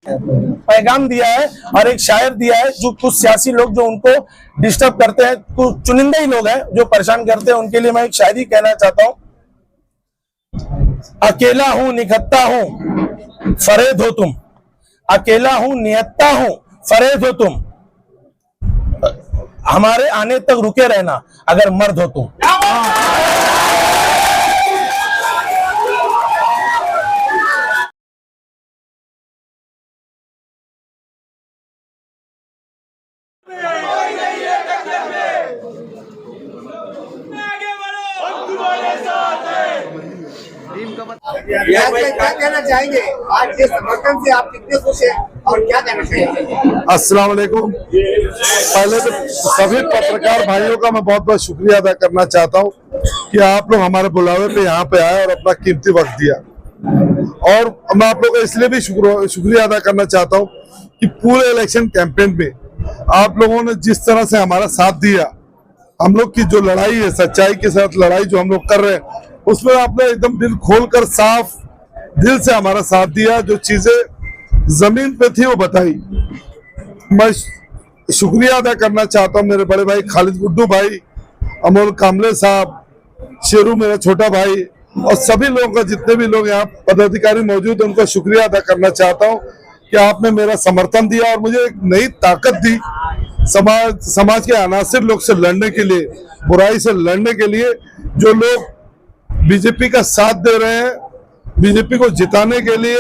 पैगाम दिया है और एक शायर दिया है। जो कुछ सियासी लोग जो उनको डिस्टर्ब करते हैं, कुछ चुनिंदा ही लोग हैं जो परेशान करते हैं, उनके लिए मैं एक शायरी कहना चाहता हूँ। अकेला हूं निखत्ता हूं फरेद हो तुम, अकेला हूं निहत्ता हूं फरेद हो तुम, हमारे आने तक रुके रहना अगर मर्द हो तुम। क्या कहना चाहेंगे आज के समर्थन से, आप कितने खुश हैं और क्या कहना चाहेंगे? अस्सलाम वालेकुम। पहले तो सभी पत्रकार भाइयों का मैं बहुत बहुत शुक्रिया अदा करना चाहता हूं कि आप लोग हमारे बुलावे पे यहाँ पे आए और अपना कीमती वक्त दिया। और मैं आप लोग का इसलिए भी शुक्रिया अदा करना चाहता हूं कि पूरे इलेक्शन कैंपेन में आप लोगों ने जिस तरह से हमारा साथ दिया, हम लोग की जो लड़ाई है, सच्चाई के साथ लड़ाई जो हम लोग कर रहे हैं, उसमें आपने एकदम दिल खोलकर साफ दिल से हमारा साथ दिया। जो चीजें जमीन पे थी वो बताई। मैं शुक्रिया अदा करना चाहता हूँ मेरे बड़े भाई खालिद गुड्डू भाई, अमोल कामले साहब, शेरू मेरा छोटा भाई और सभी लोगों का, जितने भी लोग यहाँ पदाधिकारी मौजूद हैं, उनका शुक्रिया अदा करना चाहता हूँ कि आपने मेरा समर्थन दिया और मुझे एक नई ताकत दी समाज के अनासिर लोग से लड़ने के लिए, बुराई से लड़ने के लिए। जो लोग बीजेपी का साथ दे रहे हैं, बीजेपी को जिताने के लिए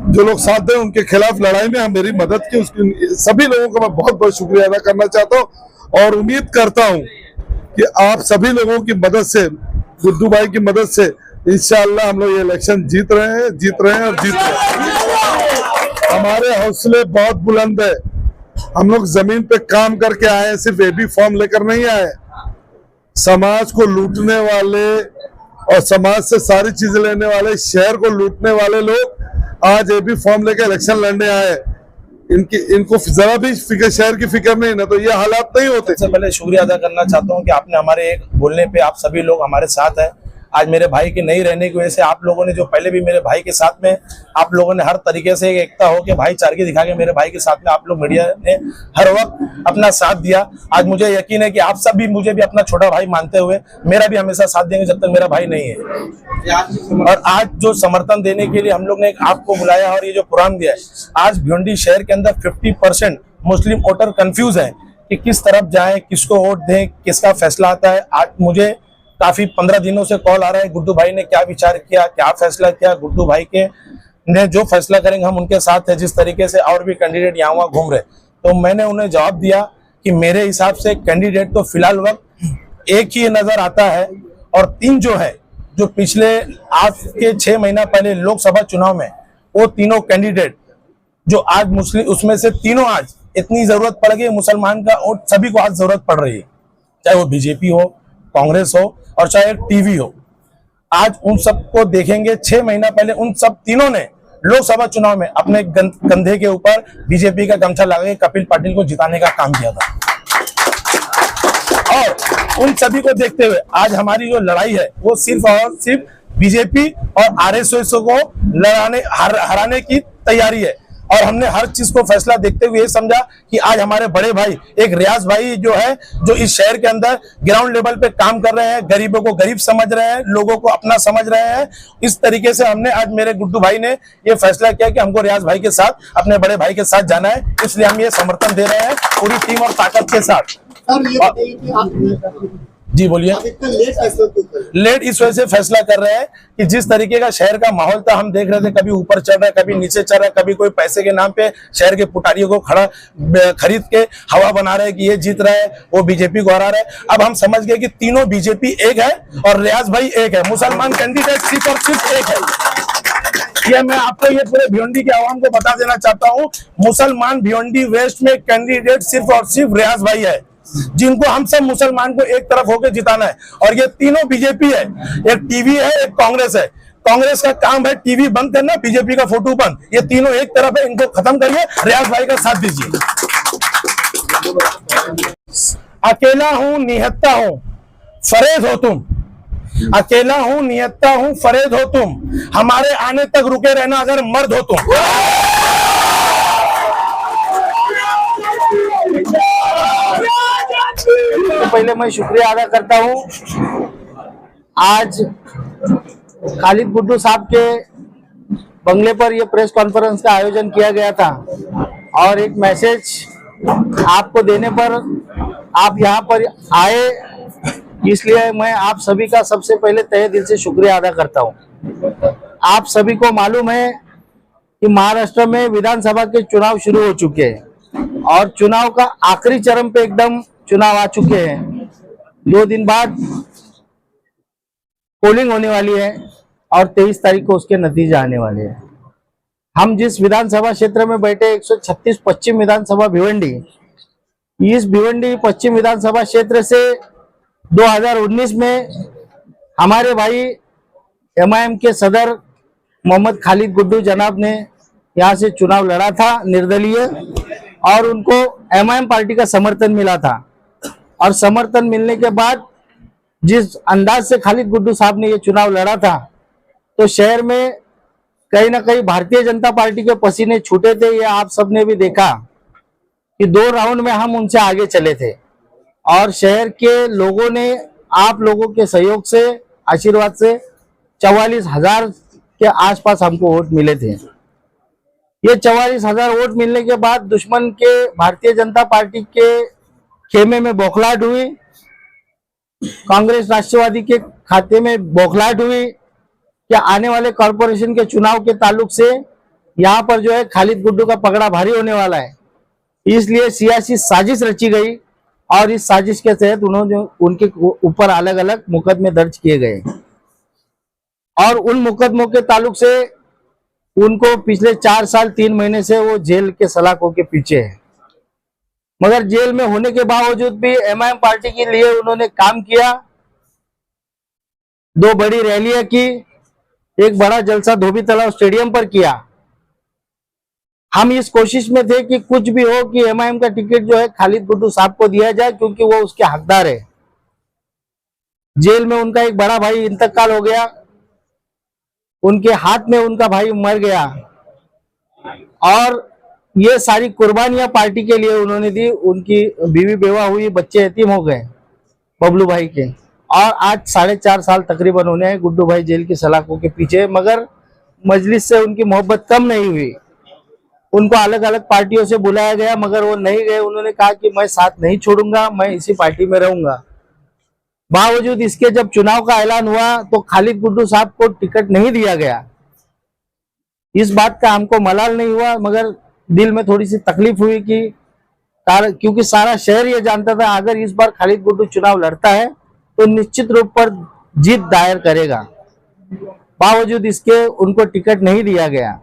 जो लोग साथ दे, उनके खिलाफ लड़ाई में हम मेरी मदद की, उसकी सभी लोगों का मैं बहुत बहुत शुक्रिया अदा करना चाहता हूं। और उम्मीद करता हूं कि आप सभी लोगों की मदद से, गुड्डू भाई की मदद से इंशाअल्लाह हम लोग ये इलेक्शन जीत रहे हैं। हमारे हौसले बहुत बुलंद है। हम लोग जमीन पे काम करके आए हैं, सिर्फ एबी फॉर्म लेकर नहीं आए। समाज को लूटने वाले और समाज से सारी चीजें लेने वाले, शहर को लूटने वाले लोग आज एबी फॉर्म लेकर इलेक्शन लड़ने आए। इनको जरा भी शहर की फिक्र नहीं, ना तो ये हालात नहीं होते। सबसे पहले शुक्रिया अदा करना चाहता हूं कि आपने हमारे एक बोलने पे आप सभी लोग हमारे साथ हैं। आज मेरे भाई के नहीं रहने की वजह से आप लोगों ने, जो पहले भी मेरे भाई के साथ में आप लोगों ने हर तरीके से एकता हो के भाईचारगी दिखा के मेरे भाई के साथ में आप लोग मीडिया ने हर वक्त अपना साथ दिया। आज मुझे यकीन है कि आप सब भी मुझे भी अपना छोटा भाई मानते हुए मेरा भी हमेशा साथ देंगे जब तक मेरा भाई नहीं है। और आज जो समर्थन देने के लिए हम लोग ने आपको बुलाया और ये जो प्रोग्राम दिया है, आज भिवंडी शहर के अंदर 50% मुस्लिम वोटर कंफ्यूज है कि किस तरफ जाए, किसको वोट दें, किसका फैसला आता है। आज मुझे काफी 15 दिनों से कॉल आ रहा है, गुड्डू भाई ने क्या विचार किया, क्या फैसला किया, गुड्डू भाई के ने जो फैसला करेंगे हम उनके साथ है। जिस तरीके से और भी कैंडिडेट यहाँ वहाँ घूम रहे, तो मैंने उन्हें जवाब दिया कि मेरे हिसाब से कैंडिडेट तो फिलहाल वक्त एक ही नजर आता है, और 3 जो है, जो पिछले आज के 6 महीना पहले लोकसभा चुनाव में वो तीनों कैंडिडेट जो आज मुस्लिम, उसमें से तीनों आज इतनी जरूरत पड़ गई मुसलमान का वोट सभी को आज जरूरत पड़ रही है, चाहे वो बीजेपी हो, कांग्रेस हो और चाहे टीवी हो। आज उन सबको देखेंगे, 6 महीना पहले उन सब तीनों ने लोकसभा चुनाव में अपने कंधे के ऊपर बीजेपी का गमछा लगा के कपिल पाटिल को जिताने का काम किया था। और उन सभी को देखते हुए आज हमारी जो लड़ाई है वो सिर्फ और सिर्फ बीजेपी और आरएसएस को हराने की तैयारी है। और हमने हर चीज को फैसला देखते हुए समझा कि आज हमारे बड़े भाई एक रियाज भाई जो है, जो इस शहर के अंदर ग्राउंड लेवल पे काम कर रहे हैं, गरीबों को गरीब समझ रहे हैं, लोगों को अपना समझ रहे हैं। इस तरीके से हमने आज मेरे गुड्डू भाई ने ये फैसला किया कि हमको रियाज भाई के साथ, अपने बड़े भाई के साथ जाना है, इसलिए हम ये समर्थन दे रहे हैं पूरी टीम और ताकत के साथ। जी बोलिए। लेट इस वजह से फैसला कर रहे हैं कि जिस तरीके का शहर का माहौल था, हम देख रहे थे कभी ऊपर चढ़ रहा है, कभी नीचे चढ़ रहा है, कभी कोई पैसे के नाम पे शहर के पुटारियों को खरीद के हवा बना रहे हैं कि ये जीत रहा है, वो बीजेपी को हरा रहा है। अब हम समझ गए कि तीनों बीजेपी एक है और रियाज भाई एक है, मुसलमान कैंडिडेट सिर्फ और सिर्फ एक है। ये मैं आपको ये पूरे भिवंडी के आवाम को बता देना चाहता हूँ, मुसलमान भिवंडी वेस्ट में कैंडिडेट सिर्फ और सिर्फ रियाज भाई है, जिनको हम सब मुसलमान को एक तरफ होकर जिताना है। और ये तीनों बीजेपी है, एक टीवी है, एक कांग्रेस है। कांग्रेस का काम है टीवी बंद करना, बीजेपी का फोटो बंद, ये तीनों एक तरफ है, इनको खत्म करिए, रियाज भाई का साथ दीजिए। अकेला हूं निहत्ता हूं फरेद हो तुम, अकेला हूं निहत्ता हूं फरेद हो तुम, हमारे आने तक रुके रहना अगर मर्द हो तुम। पहले मैं शुक्रिया अदा करता हूँ। आज खालिद गुड्डू साहब के बंगले पर यह प्रेस कॉन्फ्रेंस का आयोजन किया गया था और एक मैसेज आपको देने पर आप यहाँ पर आए, इसलिए मैं आप सभी का सबसे पहले तहे दिल से शुक्रिया अदा करता हूँ। आप सभी को मालूम है कि महाराष्ट्र में विधानसभा के चुनाव शुरू हो चुके हैं और चुनाव का आखिरी चरण पे एकदम चुनाव आ चुके हैं। 2 दिन बाद पोलिंग होने वाली है और 23 तारीख को उसके नतीजे आने वाले हैं। हम जिस विधानसभा क्षेत्र में बैठे 136 पश्चिम विधानसभा भिवंडी, इस भिवंडी पश्चिम विधानसभा क्षेत्र से 2019 में हमारे भाई MIM के सदर मोहम्मद खालिद गुड्डू जनाब ने यहाँ से चुनाव लड़ा था निर्दलीय, और उनको MIM पार्टी का समर्थन मिला था। और समर्थन मिलने के बाद जिस अंदाज से खालिद गुड्डू साहब ने ये चुनाव लड़ा था, तो शहर में कहीं ना कहीं भारतीय जनता पार्टी के पसीने छूटे थे। ये आप सबने भी देखा कि 2 राउंड में हम उनसे आगे चले थे और शहर के लोगों ने आप लोगों के सहयोग से, आशीर्वाद से 44,000 के आसपास हमको वोट मिले थे। ये 44,000 वोट मिलने के बाद दुश्मन के भारतीय जनता पार्टी के खेमे में बौखलाहट हुई, कांग्रेस राष्ट्रवादी के खाते में बौखलाहट हुई कि आने वाले कॉरपोरेशन के चुनाव के ताल्लुक से यहाँ पर जो है खालिद गुड्डू का पकड़ा भारी होने वाला है। इसलिए सियासी साजिश रची गई और इस साजिश के तहत उन्होंने उनके ऊपर अलग अलग मुकदमे दर्ज किए गए और उन मुकदमों के ताल्लुक से उनको पिछले 4 साल 3 महीने से वो जेल के सलाखों के पीछे है। मगर जेल में होने के बावजूद भी MIM पार्टी के लिए उन्होंने काम किया। 2 बड़ी रैलियां की, एक बड़ा जलसा धोबी तालाब स्टेडियम पर किया। हम इस कोशिश में थे कि कुछ भी हो कि MIM का टिकट जो है खालिद गुड्डू साहब को दिया जाए, क्योंकि वो उसके हकदार है। जेल में उनका एक बड़ा भाई इंतकाल हो गया, उनके हाथ में उनका भाई मर गया और ये सारी कुर्बानियां पार्टी के लिए उन्होंने दी। उनकी बीवी बेवा हुई, बच्चे यतीम हो गए बबलू भाई के, और आज 4.5 साल तकरीबन होने हैं गुड्डू भाई जेल की सलाखों के पीछे। मगर मजलिस से उनकी मोहब्बत कम नहीं हुई। उनको अलग अलग पार्टियों से बुलाया गया मगर वो नहीं गए। उन्होंने कहा कि मैं साथ नहीं छोड़ूंगा, मैं इसी पार्टी में रहूंगा। बावजूद इसके जब चुनाव का ऐलान हुआ तो खालिद गुड्डू साहब को टिकट नहीं दिया गया। इस बात का हमको मलाल नहीं हुआ, मगर दिल में थोड़ी सी तकलीफ हुई कि क्योंकि सारा शहर ये जानता था अगर इस बार खालिद गुड्डू चुनाव लड़ता है तो निश्चित रूप पर जीत दायर करेगा। बावजूद इसके उनको टिकट नहीं दिया गया।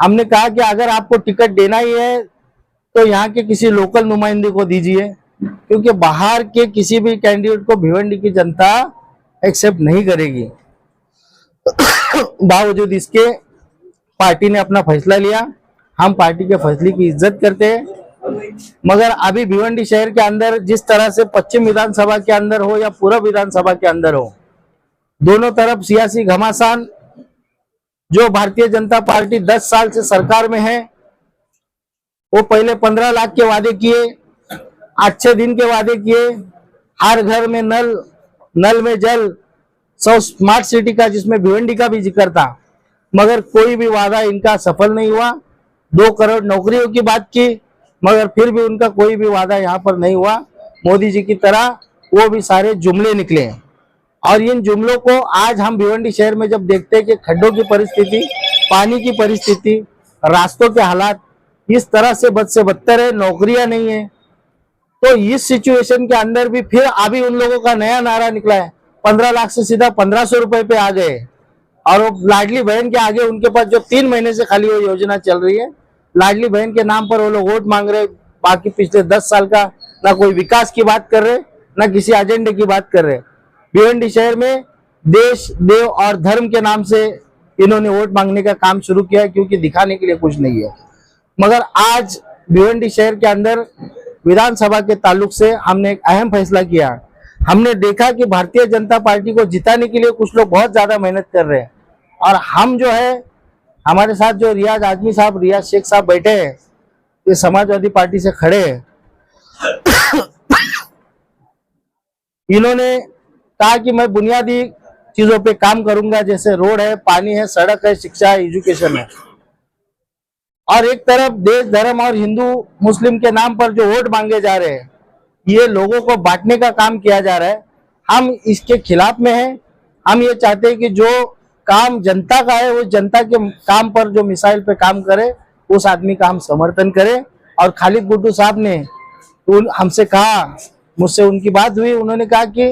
हमने कहा कि अगर आपको टिकट देना ही है तो यहाँ के किसी लोकल नुमाइंदे को दीजिए, क्योंकि बाहर के किसी भी कैंडिडेट को भिवंडी की जनता एक्सेप्ट नहीं करेगी। बावजूद इसके पार्टी ने अपना फैसला लिया। हम पार्टी के फैसले की इज्जत करते हैं, मगर अभी भिवंडी शहर के अंदर जिस तरह से पश्चिम विधानसभा के अंदर हो या पूर्व विधानसभा के अंदर हो, दोनों तरफ सियासी घमासान, जो भारतीय जनता पार्टी 10 साल से सरकार में है, वो पहले 15 लाख के वादे किए, अच्छे दिन के वादे किए, हर घर में नल में जल, 100 स्मार्ट सिटी का जिसमें भिवंडी का भी जिक्र था, मगर कोई भी वादा इनका सफल नहीं हुआ। 2 करोड़ नौकरियों की बात की, मगर फिर भी उनका कोई भी वादा यहाँ पर नहीं हुआ। मोदी जी की तरह वो भी सारे जुमले निकले। और इन जुमलों को आज हम भिवंडी शहर में जब देखते हैं कि खड्डों की परिस्थिति, पानी की परिस्थिति, रास्तों के हालात इस तरह से बद से बदतर है, नौकरियां नहीं है, तो इस सिचुएशन के अंदर भी फिर अभी उन लोगों का नया नारा निकला है, 15 लाख से सीधा 1500 रुपए पे आ गए। और वो लाडली बहन के आगे उनके पास जो 3 महीने से खाली वो योजना चल रही है, लाडली बहन के नाम पर वो लोग वोट मांग रहे। बाकी पिछले 10 साल का ना कोई विकास की बात कर रहे, ना किसी एजेंडे की बात कर रहे। भिवंडी शहर में देश, देव और धर्म के नाम से इन्होंने वोट मांगने का काम शुरू किया है, क्योंकि दिखाने के लिए कुछ नहीं है। मगर आज भिवंडी शहर के अंदर विधानसभा के ताल्लुक से हमने एक अहम फैसला किया। हमने देखा कि भारतीय जनता पार्टी को जिताने के लिए कुछ लोग बहुत ज्यादा मेहनत कर रहे हैं, और हम जो है, हमारे साथ जो रियाज आजमी साहब, रियाज शेख साहब बैठे हैं, ये समाजवादी पार्टी से खड़े हैं। इन्होंने कहा कि मैं बुनियादी चीजों पे काम करूंगा, जैसे रोड है, पानी है, सड़क है, शिक्षा है, एजुकेशन है। और एक तरफ देश धर्म और हिंदू मुस्लिम के नाम पर जो वोट मांगे जा रहे हैं, ये लोगों को बांटने का काम किया जा रहा है। हम इसके खिलाफ में हैं। हम ये चाहते हैं कि जो काम जनता का है, वो जनता के काम पर जो मिसाइल पे काम करे, उस आदमी का हम समर्थन करें। और खालिद गुड्डू साहब ने हमसे कहा, मुझसे उनकी बात हुई, उन्होंने कहा कि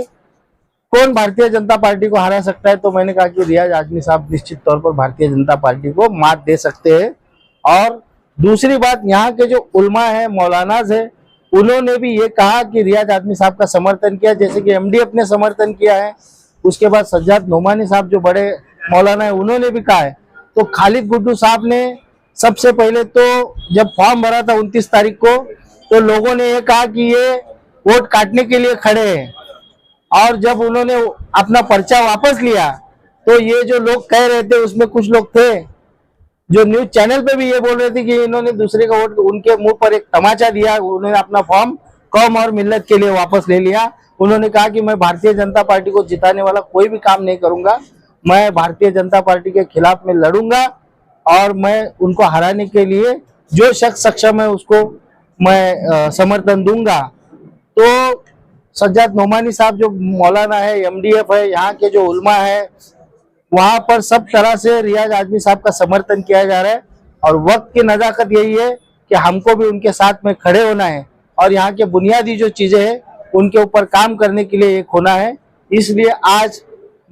कौन भारतीय जनता पार्टी को हरा सकता है, तो मैंने कहा कि रियाज आजमी साहब निश्चित तौर पर भारतीय जनता पार्टी को मात दे सकते हैं। और दूसरी बात, यहाँ के जो उलमा है, मौलानाज है, उन्होंने भी ये कहा कि रियाज आजमी साहब का समर्थन किया, जैसे कि MDF ने समर्थन किया है। उसके बाद सज्जाद नोमानी साहब जो बड़े मौलाना है, उन्होंने भी कहा है। तो खालिद गुड्डू साहब ने सबसे पहले तो जब फॉर्म भरा था 29 तारीख को, तो लोगों ने ये कहा कि ये वोट काटने के लिए खड़े हैं। और जब उन्होंने अपना पर्चा वापस लिया, तो ये जो लोग कह रहे थे, उसमें कुछ लोग थे जो न्यूज चैनल पे भी ये बोल रहे थे कि इन्होंने दूसरे का वोट, उनके मुंह पर एक तमाचा दिया। उन्होंने अपना फॉर्म कौम और मिल्लत के लिए वापस ले लिया। उन्होंने कहा कि मैं भारतीय जनता पार्टी को जिताने वाला कोई भी काम नहीं करूंगा, मैं भारतीय जनता पार्टी के खिलाफ में लड़ूंगा और मैं उनको हराने के लिए जो शख्स सक्षम है उसको मैं समर्थन दूंगा। तो सज्जाद नोमानी साहब जो मौलाना है, MDF है, यहाँ के जो उलमा है, वहां पर सब तरह से रियाज आजमी साहब का समर्थन किया जा रहा है। और वक्त की नजाकत यही है कि हमको भी उनके साथ में खड़े होना है और यहाँ के बुनियादी जो चीजें हैं उनके ऊपर काम करने के लिए एक होना है। इसलिए आज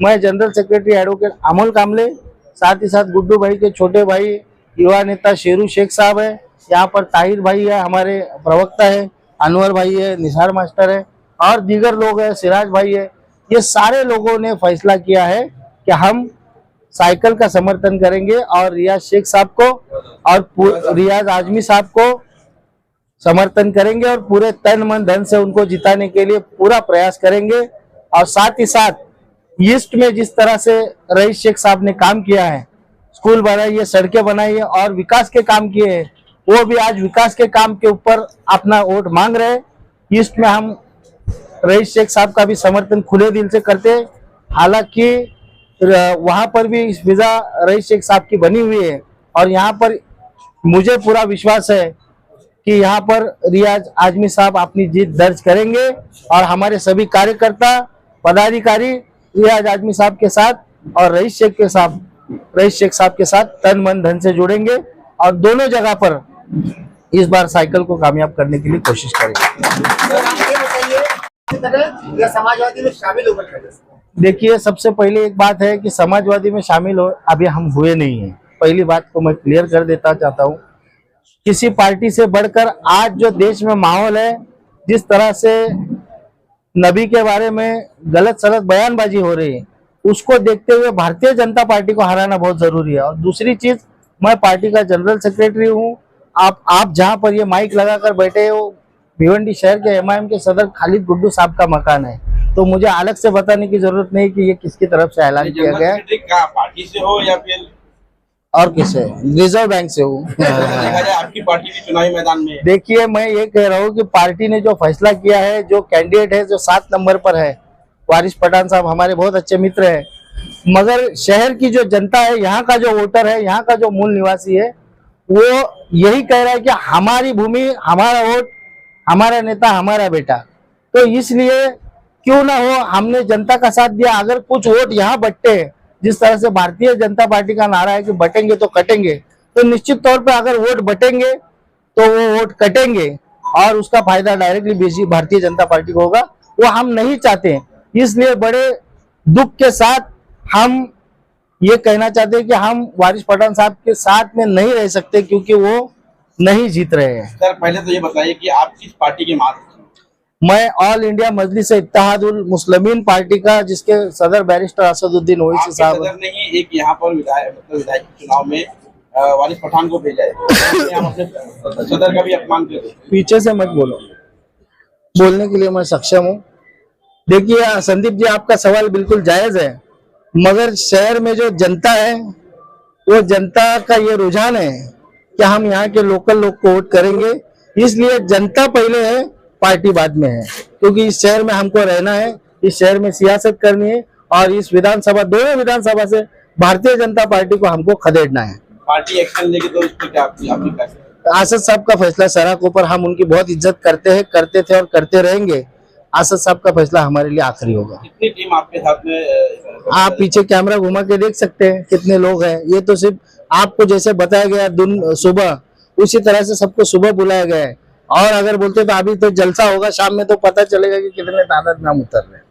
मैं जनरल सेक्रेटरी एडवोकेट अमोल कामले, साथ ही साथ गुड्डू भाई के छोटे भाई युवा नेता शेरू शेख साहब है, यहाँ पर ताहिर भाई है, हमारे प्रवक्ता है, अनवर भाई है, निसार मास्टर है और दीगर लोग हैं, सिराज भाई है। ये सारे लोगों ने फैसला किया है कि हम साइकिल का समर्थन करेंगे और रियाज शेख साहब को और रियाज आजमी साहब को समर्थन करेंगे और पूरे तन मन धन से उनको जिताने के लिए पूरा प्रयास करेंगे। और साथ ही साथ ईस्ट में जिस तरह से रईस शेख साहब ने काम किया है, स्कूल बनाई है, सड़कें बनाई है और विकास के काम किए हैं, वो भी आज विकास के काम के ऊपर अपना वोट मांग रहे हैं। ईस्ट में हम रईस शेख साहब का भी समर्थन खुले दिल से करते हैं। हालांकि वहां पर भी विजा रईस शेख साहब की बनी हुई है और यहाँ पर मुझे पूरा विश्वास है कि यहाँ पर रियाज आजमी साहब अपनी जीत दर्ज करेंगे और हमारे सभी कार्यकर्ता पदाधिकारी रियाज आजमी साहब के साथ और रईस शेख साहब के साथ तन मन धन से जुड़ेंगे और दोनों जगह पर इस बार साइकिल को कामयाब करने के लिए कोशिश करेंगे। या समाजवादी में शामिल होकर, देखिए, सबसे पहले एक बात है कि समाजवादी में शामिल हो अभी हम हुए नहीं हैं। पहली बात को मैं क्लियर कर देता चाहता हूँ। किसी पार्टी से बढ़कर आज जो देश में माहौल है, जिस तरह से नबी के बारे में गलत सलत बयानबाजी हो रही है, उसको देखते हुए भारतीय जनता पार्टी को हराना बहुत जरूरी है। और दूसरी चीज, मैं पार्टी का जनरल सेक्रेटरी हूँ। आप जहाँ पर ये माइक लगाकर बैठे हो, भिवंडी शहर के MIM के सदर खालिद गुड्डू साहब का मकान है, तो मुझे अलग से बताने की जरूरत नहीं कि ये किसकी तरफ से ऐलान किया गया है। पार्टी से हो या फिर और किसे? रिजर्व बैंक से हूँ। देखा जाए आपकी पार्टी भी चुनावी मैदान में। देखिए, मैं ये कह रहा हूँ कि पार्टी ने जो फैसला किया है, जो कैंडिडेट है जो 7 नंबर पर है, वारिस पठान साहब हमारे बहुत अच्छे मित्र हैं, मगर शहर की जो जनता है, यहाँ का जो वोटर है, यहाँ का जो मूल निवासी है, वो यही कह रहा है कि हमारी भूमि, हमारा वोट, हमारा नेता, हमारा बेटा। तो इसलिए क्यों ना हो, हमने जनता का साथ दिया। अगर कुछ वोट यहाँ बटते हैं, जिस तरह से भारतीय जनता पार्टी का नारा है कि बटेंगे तो कटेंगे, तो निश्चित तौर पर अगर वोट बटेंगे तो वो वोट कटेंगे और उसका फायदा डायरेक्टली भारतीय जनता पार्टी को होगा। वो हम नहीं चाहते। इसलिए बड़े दुख के साथ हम ये कहना चाहते हैं कि हम वारिस पठान साहब के साथ में नहीं रह सकते, क्योंकि वो नहीं जीत रहे हैं। सर, पहले तो ये बताइए कि आप किस पार्टी के मालिक? मैं ऑल इंडिया मजलिस इत्तेहादुल मुस्लिमीन पार्टी का, जिसके सदर बैरिस्टर असदुद्दीन ओवैसी साहब सदर ने ही एक यहाँ पर विधायक चुनाव में वारिस पठान को भेजा है। हम अपने सदर का भी अपमान करते हैं। पीछे से मत बोलो, बोलने के लिए मैं सक्षम हूँ। देखिए संदीप जी, आपका सवाल बिल्कुल जायज है, मगर शहर में जो जनता है, वो जनता का ये रुझान है कि हम यहाँ के लोकल लोग को वोट करेंगे। इसलिए जनता पहले है, पार्टी बाद में है, क्योंकि इस शहर में हमको रहना है, इस शहर में सियासत करनी है और इस विधानसभा, दोनों विधानसभा से भारतीय जनता पार्टी को हमको खदेड़ना है। पार्टी एक्शन लेगी तो इस पर क्या आपकी क्या? आसद साहब का फैसला सड़क ऊपर, हम उनकी बहुत इज्जत करते हैं, करते थे और करते रहेंगे। आसद साहब का फैसला हमारे लिए आखिरी होगा। कितनी टीम आपके साथ में? आप पीछे कैमरा घुमा के देख सकते हैं कितने लोग हैं। ये तो सिर्फ आपको जैसे बताया गया दिन सुबह, उसी तरह से सबको सुबह बुलाया गया है। और अगर बोलते तो अभी तो जलसा होगा, शाम में तो पता चलेगा कि कितने तादाद में हम उतर रहे हैं।